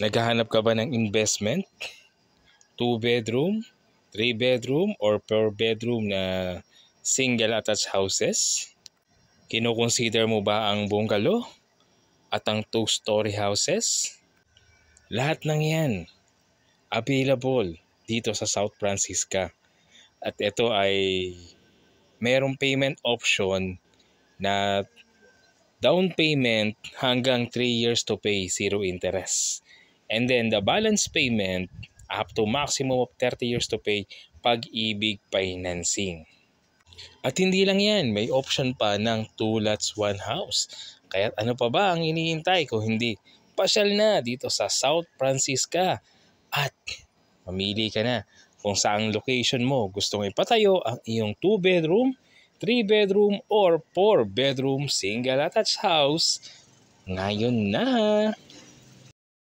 Naghahanap ka ba ng investment? 2 bedroom, 3 bedroom, or 4 bedroom na single attached houses? Kino-consider mo ba ang bungalow at ang 2-story houses? Lahat ng yan available dito sa South Francisca. At ito ay merong payment option na down payment hanggang 3 years to pay, 0 interest. And then the balance payment up to maximum of 30 years to pay, Pag-ibig financing. At hindi lang yan, may option pa ng 2 lots 1 house. Kaya ano pa ba ang iniintay kung hindi pasyal na dito sa South Francisca at mamili ka na kung saang location mo gustong ipatayo ang iyong 2 bedroom, 3 bedroom, or 4 bedroom single attached house ngayon na.